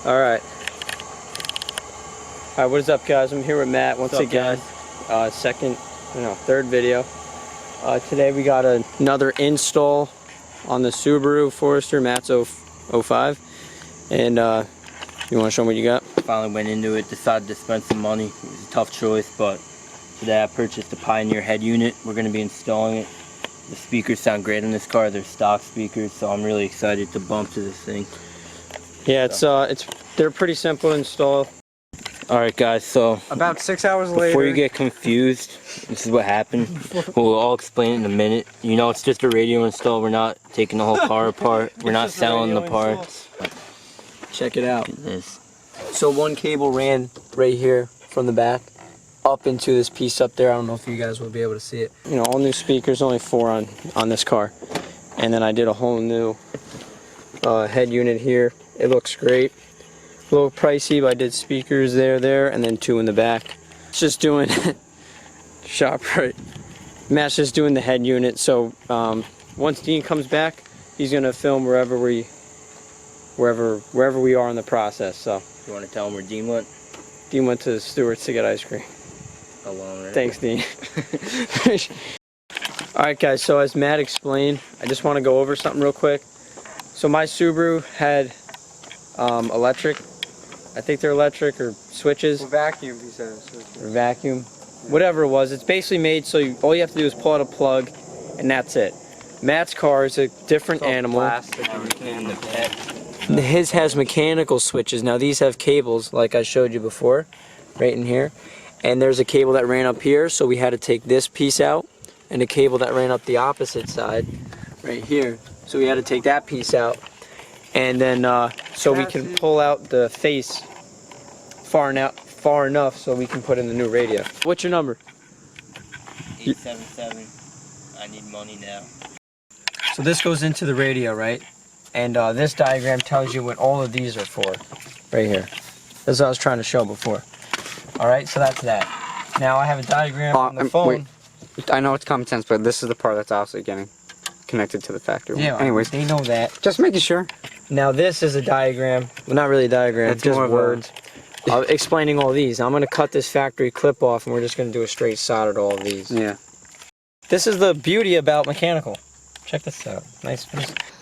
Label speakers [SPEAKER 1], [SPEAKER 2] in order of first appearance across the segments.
[SPEAKER 1] Alright. Alright, what is up, guys? I'm here with Matt once again. Third video. Today we got another install on the Subaru Forester Matt's 05. And you want to show them what you got?
[SPEAKER 2] Finally went into it, decided to spend some money. It was a tough choice, but today I purchased the Pioneer head unit. We're going to be installing it. The speakers sound great in this car. They're stock speakers, so I'm really excited to bump to this thing.
[SPEAKER 1] Yeah, they're pretty simple to install.
[SPEAKER 2] Alright guys, so
[SPEAKER 3] about 6 hours later,
[SPEAKER 2] before you get confused, this is what happened. We'll all explain it in a minute. You know, it's just a radio install. We're not taking the whole car apart. We're not selling the parts.
[SPEAKER 1] Check it out.
[SPEAKER 2] Look at this.
[SPEAKER 1] So one cable ran right here from the back up into this piece up there. I don't know if you guys will be able to see it. You know, all new speakers, only 4 on this car. And then I did a whole new head unit here. It looks great. A little pricey, but I did speakers there, and then 2 in the back. It's just doing shop right. Matt's just doing the head unit. So once Dean comes back, he's gonna film wherever we are in the process. So
[SPEAKER 2] You want to tell him where Dean went?
[SPEAKER 1] Dean went to Stewart's to get ice cream.
[SPEAKER 2] Alone, right?
[SPEAKER 1] Thanks, Dean. Alright guys, so as Matt explained, I just want to go over something real quick. So my Subaru had electric, I think they're electric or switches.
[SPEAKER 3] Or vacuum, he says.
[SPEAKER 1] Or vacuum. Whatever it was, it's basically made so all you have to do is pull out a plug and that's it. Matt's car is a different animal. His has mechanical switches. Now these have cables like I showed you before, right in here. And there's a cable that ran up here, so we had to take this piece out, and a cable that ran up the opposite side, right here. So we had to take that piece out, and then so we can pull out the face far enough so we can put in the new radio. What's your number?
[SPEAKER 2] 877. I need money now.
[SPEAKER 1] So this goes into the radio, right? And this diagram tells you what all of these are for, right here. That's what I was trying to show before. Alright, so that's that. Now I have a diagram on the phone.
[SPEAKER 3] Wait. I know it's common sense, but this is the part that's obviously getting connected to the factory.
[SPEAKER 1] Yeah,
[SPEAKER 3] anyways.
[SPEAKER 1] they know that.
[SPEAKER 3] Just making sure.
[SPEAKER 1] Now this is a diagram. Well, not really a diagram,
[SPEAKER 3] It's
[SPEAKER 1] just
[SPEAKER 3] more of
[SPEAKER 1] words. Explaining all these. I'm going to cut this factory clip off and we're just going to do a straight solder to all of these.
[SPEAKER 3] Yeah.
[SPEAKER 1] This is the beauty about mechanical. Check this out. Nice.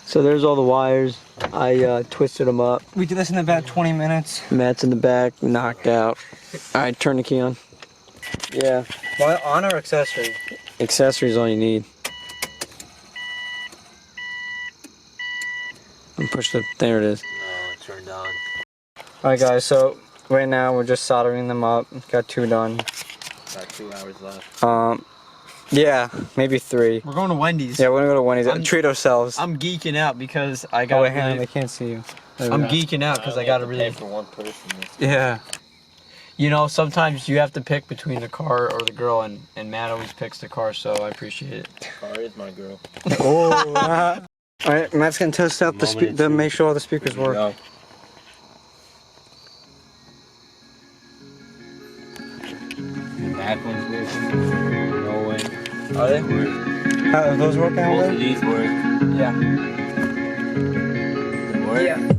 [SPEAKER 1] So there's all the wires. I twisted them up.
[SPEAKER 3] We did this in about 20 minutes.
[SPEAKER 1] Matt's in the back, knocked out. Alright, turn the key on. Yeah.
[SPEAKER 3] Well, on our accessory.
[SPEAKER 1] Accessories all you need. And push the, there it is.
[SPEAKER 2] Oh, it's turned on.
[SPEAKER 3] Alright guys, so right now we're just soldering them up. Got 2 done.
[SPEAKER 2] Got 2 hours left.
[SPEAKER 3] Yeah, maybe 3.
[SPEAKER 1] We're going to Wendy's.
[SPEAKER 3] Yeah, we're gonna go to Wendy's. Treat ourselves.
[SPEAKER 1] I'm geeking out because I got.
[SPEAKER 3] Oh wait, hang on, they can't see you.
[SPEAKER 1] I'm geeking out because I got to really.
[SPEAKER 2] Pay for one person.
[SPEAKER 3] Yeah.
[SPEAKER 1] You know, sometimes you have to pick between the car or the girl, and Matt always picks the car, so I appreciate it.
[SPEAKER 2] The car is my girl.
[SPEAKER 3] Oh. Alright, Matt's gonna test out the make sure all the speakers work.
[SPEAKER 2] No. The back one's working. No way.
[SPEAKER 1] Are they?
[SPEAKER 3] How are those working out?
[SPEAKER 2] Both of these work.
[SPEAKER 1] Yeah.
[SPEAKER 2] They work?
[SPEAKER 1] Yeah.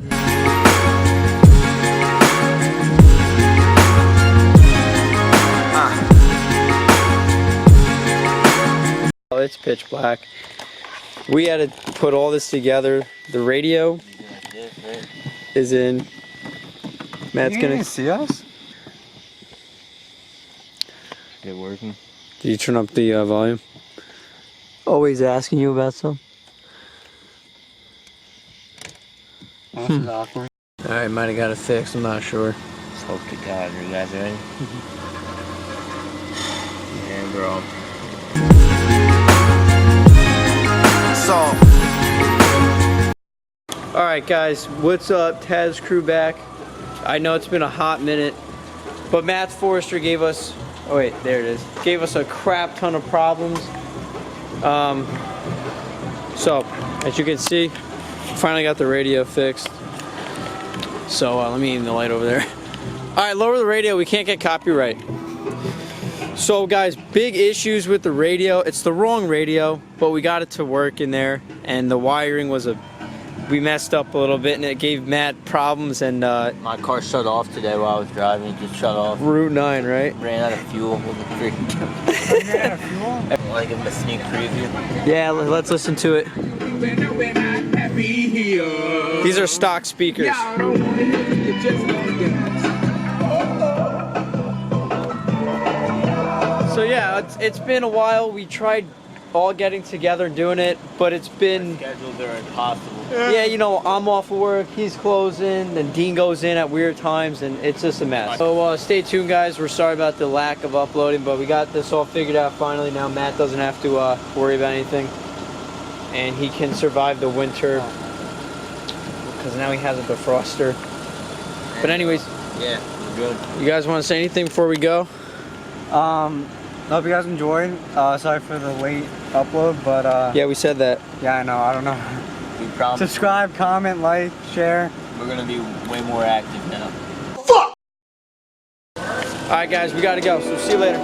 [SPEAKER 1] Oh, it's pitch black. We had to put all this together. The radio is in. Matt's
[SPEAKER 3] You
[SPEAKER 1] gonna
[SPEAKER 3] didn't see us?
[SPEAKER 2] Is it working?
[SPEAKER 1] Did you turn up the volume? Always asking you about something.
[SPEAKER 3] This is awkward.
[SPEAKER 1] Alright, might have got it fixed, I'm not sure.
[SPEAKER 2] Let's hope to God. Are you guys ready? And we're on.
[SPEAKER 1] Alright guys, what's up? Taz crew back. I know it's been a hot minute, but Matt Forester gave us, oh wait, there it is, gave us a crap ton of problems. So, as you can see, finally got the radio fixed. So let me aim the light over there. Alright, lower the radio, we can't get copyright. So guys, big issues with the radio. It's the wrong radio, but we got it to work in there, and the wiring was a we messed up a little bit and it gave Matt problems, and
[SPEAKER 2] My car shut off today while I was driving. It just shut off.
[SPEAKER 1] Route 9, right?
[SPEAKER 2] Ran out of fuel. With the freaking
[SPEAKER 3] Ran out of fuel?
[SPEAKER 2] Want to give him a sneak preview?
[SPEAKER 1] Yeah, let's listen to it. These are stock speakers. So yeah, it's been a while. We tried all getting together and doing it, but it's been...
[SPEAKER 2] Schedules are impossible.
[SPEAKER 1] Yeah, you know, I'm off of work, he's closing, and Dean goes in at weird times, and it's just a mess. So stay tuned, guys. We're sorry about the lack of uploading, but we got this all figured out finally. Now Matt doesn't have to worry about anything, and he can survive the winter, because now he has a defroster. But anyways,
[SPEAKER 2] Yeah, we're good.
[SPEAKER 1] you guys want to say anything before we go?
[SPEAKER 3] Hope you guys enjoyed. Sorry for the late upload, but
[SPEAKER 1] Yeah, we said that.
[SPEAKER 3] yeah, I know. I don't know.
[SPEAKER 2] We promise
[SPEAKER 3] Subscribe, comment, like, share.
[SPEAKER 2] we're gonna be way more active now.
[SPEAKER 1] All right, guys, we got to go, so see you later.